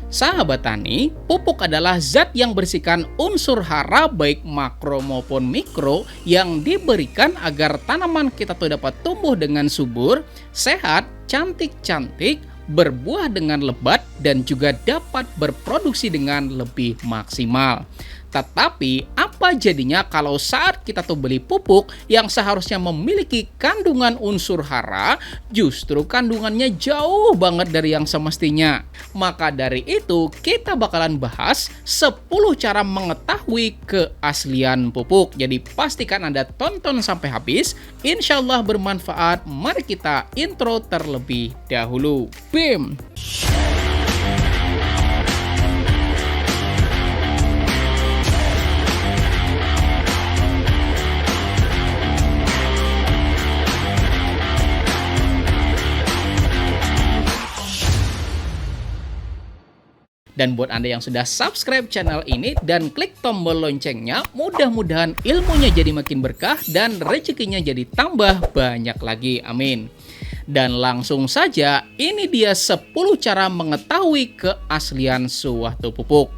Sahabat tani, pupuk adalah zat yang berisikan unsur hara baik makro maupun mikro yang diberikan agar tanaman kita tuh dapat tumbuh dengan subur, sehat, cantik-cantik, berbuah dengan lebat, dan juga dapat berproduksi dengan lebih maksimal. Tetapi apa jadinya kalau saat kita tuh beli pupuk yang seharusnya memiliki kandungan unsur hara, justru kandungannya jauh banget dari yang semestinya? Maka dari itu kita bakalan bahas 10 cara mengetahui keaslian pupuk. Jadi pastikan Anda tonton sampai habis, insya Allah bermanfaat. Mari kita intro terlebih dahulu. BIM! Dan buat Anda yang sudah subscribe channel ini dan klik tombol loncengnya, mudah-mudahan ilmunya jadi makin berkah dan rezekinya jadi tambah banyak lagi. Amin. Dan langsung saja, ini dia 10 cara mengetahui keaslian suatu pupuk.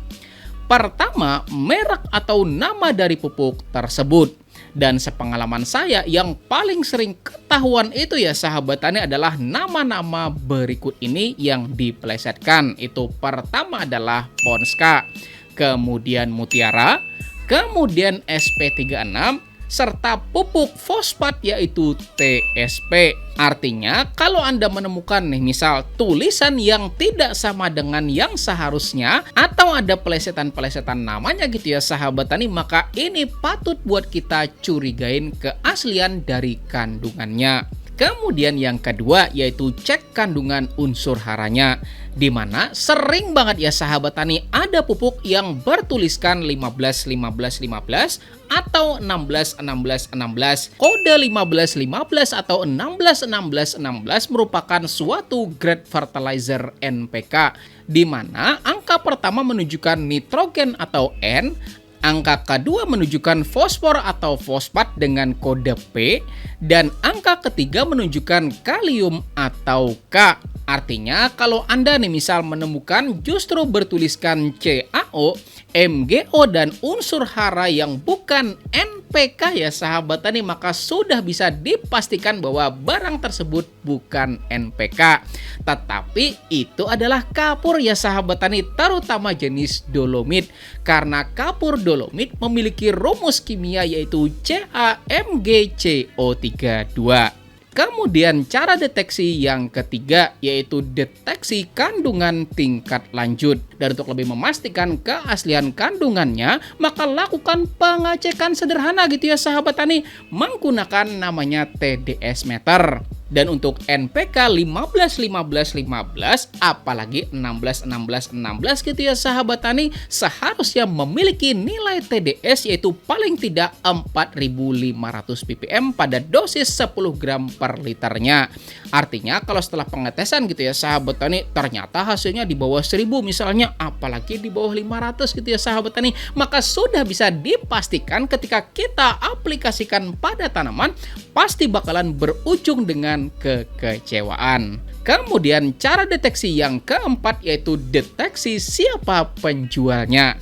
Pertama, merek atau nama dari pupuk tersebut. Dan sepengalaman saya, yang paling sering ketahuan itu ya sahabat tani adalah nama-nama berikut ini yang dipelesetkan. Itu pertama adalah Ponska, kemudian Mutiara, kemudian SP36, serta pupuk fosfat yaitu TSP. Artinya kalau Anda menemukan nih misal tulisan yang tidak sama dengan yang seharusnya atau ada pelesetan-pelesetan namanya gitu ya sahabat tani, maka ini patut buat kita curigain keaslian dari kandungannya. Kemudian yang kedua yaitu cek kandungan unsur haranya, di mana sering banget ya sahabat tani ada pupuk yang bertuliskan 15-15-15 atau 16-16-16. Kode 15-15 atau 16-16-16 merupakan suatu grade fertilizer NPK, di mana angka pertama menunjukkan nitrogen atau N, angka kedua menunjukkan fosfor atau fosfat dengan kode P, dan angka ketiga menunjukkan kalium atau K. Artinya kalau Anda nih misal menemukan justru bertuliskan CaO, MgO, dan unsur hara yang bukan NPK ya sahabat tani, maka sudah bisa dipastikan bahwa barang tersebut bukan NPK. Tetapi itu adalah kapur ya sahabat tani, terutama jenis dolomit. Karena kapur dolomit memiliki rumus kimia yaitu CaMgCO32. Kemudian cara deteksi yang ketiga yaitu deteksi kandungan tingkat lanjut. Dan untuk lebih memastikan keaslian kandungannya, maka lakukan pengecekan sederhana gitu ya sahabat tani, menggunakan namanya TDS meter. Dan untuk NPK 15-15-15 apalagi 16-16-16 gitu ya sahabat tani, seharusnya memiliki nilai TDS yaitu paling tidak 4.500 ppm pada dosis 10 gram per liternya. Artinya kalau setelah pengetesan gitu ya sahabat tani ternyata hasilnya di bawah 1000 misalnya, apalagi di bawah 500 gitu ya sahabat tani, maka sudah bisa dipastikan ketika kita aplikasikan pada tanaman pasti bakalan berujung dengan kekecewaan. Kemudian cara deteksi yang keempat yaitu deteksi siapa penjualnya.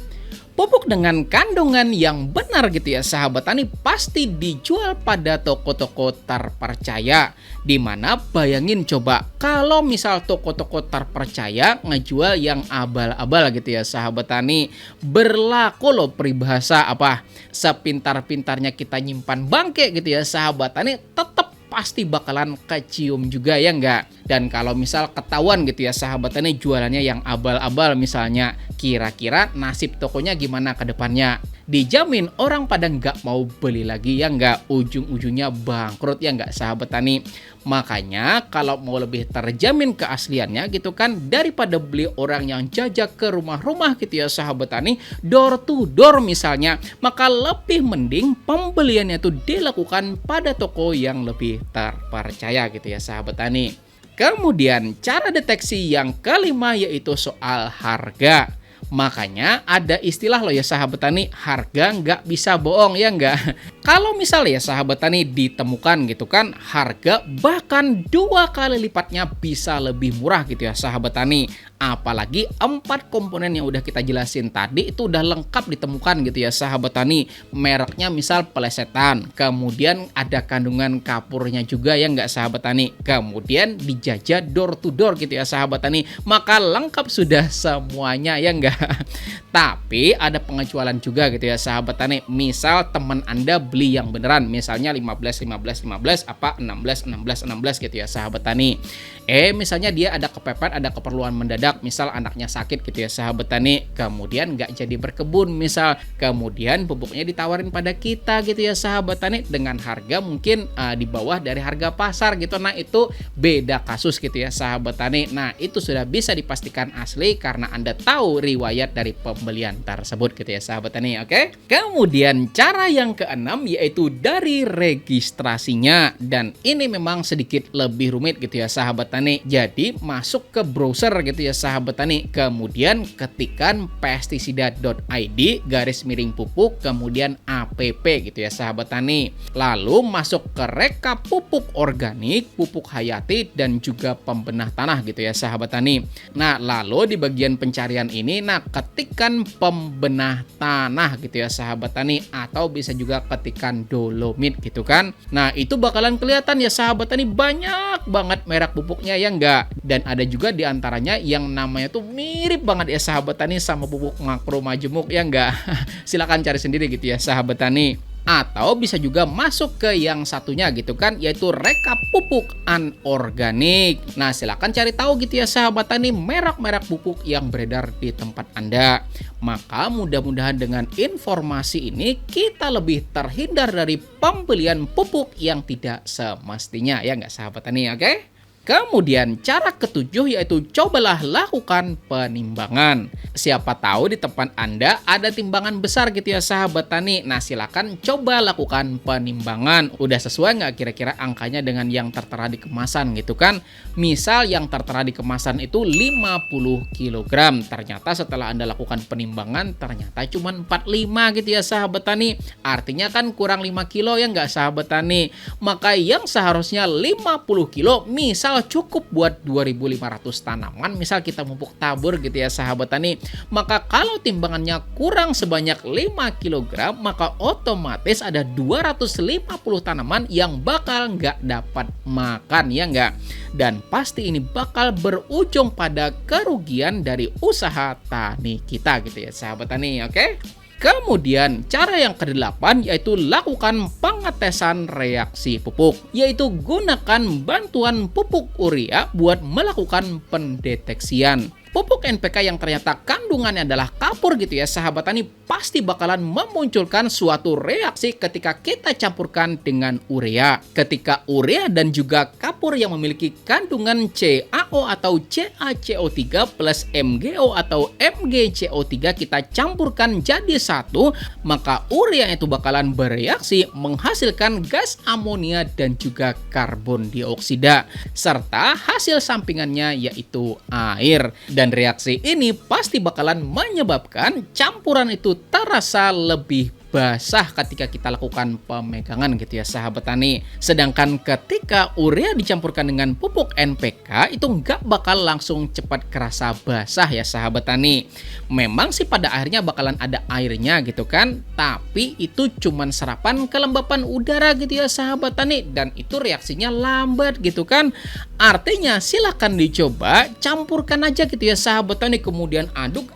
Pupuk dengan kandungan yang benar gitu ya sahabat tani pasti dijual pada toko-toko terpercaya. Dimana bayangin coba kalau misal toko-toko terpercaya ngejual yang abal-abal gitu ya sahabat tani. Berlaku loh peribahasa apa? Sepintar-pintarnya kita nyimpan bangke gitu ya sahabat tani, tetap pasti bakalan kecium juga ya enggak. Dan kalau misal ketahuan gitu ya sahabat tani jualannya yang abal-abal misalnya, kira-kira nasib tokonya gimana ke depannya? Dijamin orang pada nggak mau beli lagi ya enggak, ujung-ujungnya bangkrut ya enggak sahabat tani. Makanya kalau mau lebih terjamin keasliannya gitu kan, daripada beli orang yang jajak ke rumah-rumah gitu ya sahabat tani, door to door misalnya, maka lebih mending pembeliannya itu dilakukan pada toko yang lebih terpercaya gitu ya sahabat tani. Kemudian cara deteksi yang kelima yaitu soal harga. Makanya ada istilah loh ya sahabat tani, harga nggak bisa bohong ya nggak? Kalau misalnya ya sahabat tani ditemukan gitu kan, harga bahkan 2 kali lipatnya bisa lebih murah gitu ya sahabat tani. Apalagi 4 komponen yang udah kita jelasin tadi itu udah lengkap ditemukan gitu ya sahabat tani. Mereknya misal pelesetan, kemudian ada kandungan kapurnya juga ya nggak sahabat tani. Kemudian dijajah door to door gitu ya sahabat tani. Maka lengkap sudah semuanya ya nggak? Tapi ada pengecualian juga gitu ya sahabat tani. Misal teman Anda beli yang beneran, misalnya 15 15 15 apa 16 16 16 gitu ya sahabat tani. Misalnya dia ada kepepet, ada keperluan mendadak, misal anaknya sakit gitu ya sahabat tani, kemudian nggak jadi berkebun misal, kemudian pupuknya ditawarin pada kita gitu ya sahabat tani dengan harga mungkin di bawah dari harga pasar gitu. Nah itu beda kasus gitu ya sahabat tani. Nah itu sudah bisa dipastikan asli karena Anda tahu riwayat dari pembelian tersebut gitu ya sahabat tani. Oke. Kemudian cara yang keenam yaitu dari registrasinya, dan ini memang sedikit lebih rumit gitu ya sahabat tani. Jadi masuk ke browser gitu ya sahabat tani, kemudian ketikkan pestisida.id/pupuk kemudian app gitu ya sahabat tani. Lalu masuk ke rekap pupuk organik, pupuk hayati dan juga pembenah tanah gitu ya sahabat tani. Nah, lalu di bagian pencarian ini ketikkan pembenah tanah gitu ya sahabat tani, atau bisa juga ketikkan dolomit gitu kan. Nah, itu bakalan kelihatan ya sahabat tani banyak banget merek pupuknya ya enggak. Dan ada juga di antaranya yang namanya tuh mirip banget ya sahabat tani sama pupuk makro majemuk ya enggak. Silakan cari sendiri gitu ya sahabat tani. Atau bisa juga masuk ke yang satunya gitu kan, yaitu rekap pupuk anorganik. Nah silakan cari tahu gitu ya sahabat tani merek-merek pupuk yang beredar di tempat Anda. Maka mudah-mudahan dengan informasi ini kita lebih terhindar dari pembelian pupuk yang tidak semestinya ya nggak sahabat tani, oke? Kemudian cara ketujuh yaitu cobalah lakukan penimbangan. Siapa tahu di tempat Anda ada timbangan besar gitu ya sahabat tani. Nah silakan coba lakukan penimbangan. Udah sesuai nggak kira-kira angkanya dengan yang tertera di kemasan gitu kan. Misal yang tertera di kemasan itu 50 kg. Ternyata setelah Anda lakukan penimbangan ternyata cuma 45 gitu ya sahabat tani. Artinya kan kurang 5 kilo ya nggak sahabat tani. Maka yang seharusnya 50 kilo misal cukup buat 2.500 tanaman, misal kita pupuk tabur gitu ya sahabat tani, maka kalau timbangannya kurang sebanyak 5 kg, maka otomatis ada 250 tanaman yang bakal nggak dapat makan ya nggak. Dan pasti ini bakal berujung pada kerugian dari usaha tani kita gitu ya sahabat tani, oke? Kemudian cara yang ke-8 yaitu lakukan pengetesan reaksi pupuk, yaitu gunakan bantuan pupuk urea buat melakukan pendeteksian. Pupuk NPK yang ternyata kandungannya adalah kapur gitu ya sahabat tani pasti bakalan memunculkan suatu reaksi ketika kita campurkan dengan urea. Ketika urea dan juga kapur yang memiliki kandungan CaO atau CaCO3 plus MgO atau MgCO3 kita campurkan jadi satu, maka urea itu bakalan bereaksi menghasilkan gas amonia dan juga karbon dioksida, serta hasil sampingannya yaitu air. Dan reaksi ini pasti bakalan menyebabkan campuran itu terasa lebih basah ketika kita lakukan pemegangan gitu ya sahabat tani. Sedangkan ketika urea dicampurkan dengan pupuk NPK itu nggak bakal langsung cepat kerasa basah ya sahabat tani. Memang sih pada akhirnya bakalan ada airnya gitu kan, tapi itu cuman serapan kelembapan udara gitu ya sahabat tani, dan itu reaksinya lambat gitu kan. Artinya silakan dicoba, campurkan aja gitu ya sahabat tani, kemudian aduk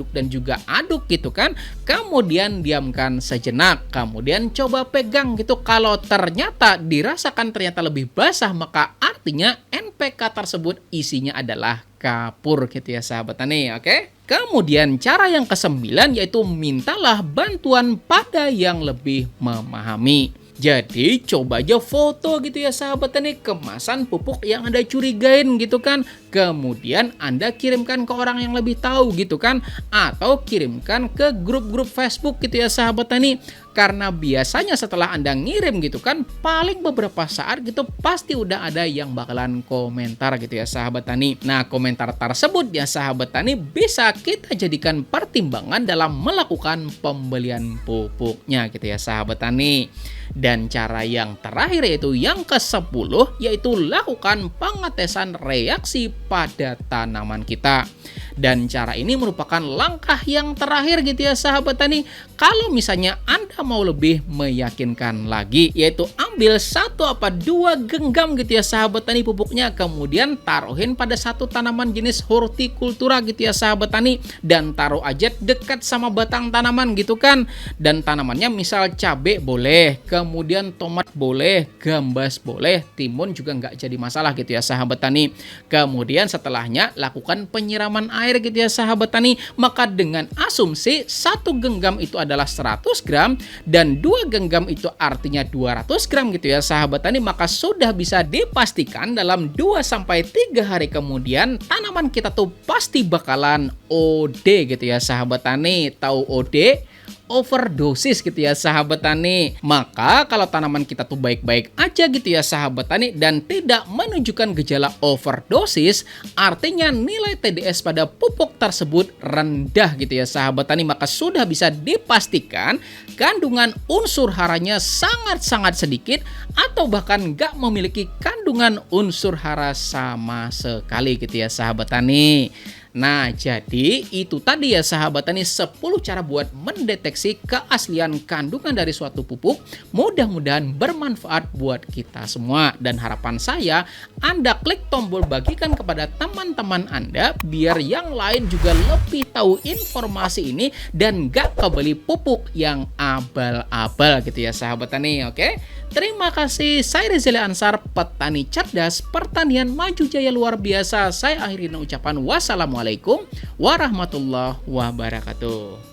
dan juga aduk gitu kan. Kemudian diamkan sejenak, kemudian coba pegang gitu. Kalau ternyata dirasakan ternyata lebih basah, maka artinya NPK tersebut isinya adalah kapur gitu ya sahabat tani, oke? Kemudian cara yang ke-9 yaitu mintalah bantuan pada yang lebih memahami. Jadi coba aja foto gitu ya sahabat tani kemasan pupuk yang Anda curigain gitu kan. Kemudian Anda kirimkan ke orang yang lebih tahu gitu kan. Atau kirimkan ke grup-grup Facebook gitu ya sahabat tani. Karena biasanya setelah Anda ngirim gitu kan, paling beberapa saat gitu pasti udah ada yang bakalan komentar gitu ya sahabat tani. Nah, komentar tersebut ya sahabat tani bisa kita jadikan pertimbangan dalam melakukan pembelian pupuknya gitu ya sahabat tani. Dan cara yang terakhir yaitu yang ke-10, yaitu lakukan pengetesan reaksi pada tanaman kita. Dan cara ini merupakan langkah yang terakhir gitu ya sahabat tani. Kalau misalnya Anda mau lebih meyakinkan lagi, yaitu ambil 1 apa 2 genggam gitu ya sahabat tani pupuknya, kemudian taruhin pada satu tanaman jenis hortikultura gitu ya sahabat tani, dan taruh aja dekat sama batang tanaman gitu kan. Dan tanamannya misal cabai boleh, kemudian tomat boleh, gambas boleh, timun juga nggak jadi masalah gitu ya sahabat tani. Kemudian setelahnya lakukan penyiraman air gitu ya sahabat tani. Maka dengan asumsi 1 genggam itu adalah 100 gram dan 2 genggam itu artinya 200 gram gitu ya sahabat tani, maka sudah bisa dipastikan dalam 2-3 hari kemudian tanaman kita tuh pasti bakalan OD gitu ya sahabat tani. Tahu OD? Overdosis gitu ya sahabat tani. Maka kalau tanaman kita tuh baik-baik aja gitu ya sahabat tani dan tidak menunjukkan gejala overdosis, artinya nilai TDS pada pupuk tersebut rendah gitu ya sahabat tani, maka sudah bisa dipastikan kandungan unsur haranya sangat-sangat sedikit atau bahkan nggak memiliki kandungan unsur hara sama sekali gitu ya sahabat tani. Nah, jadi itu tadi ya sahabat tani 10 cara buat mendeteksi keaslian kandungan dari suatu pupuk. Mudah-mudahan bermanfaat buat kita semua. Dan harapan saya Anda klik tombol bagikan kepada teman-teman Anda biar yang lain juga lebih tahu informasi ini dan gak kebeli pupuk yang abal-abal gitu ya sahabat tani. Oke? Terima kasih, saya Rizal Ansar, petani cerdas, pertanian maju jaya luar biasa. Saya akhiri dengan ucapan wassalamualaikum warahmatullahi wabarakatuh.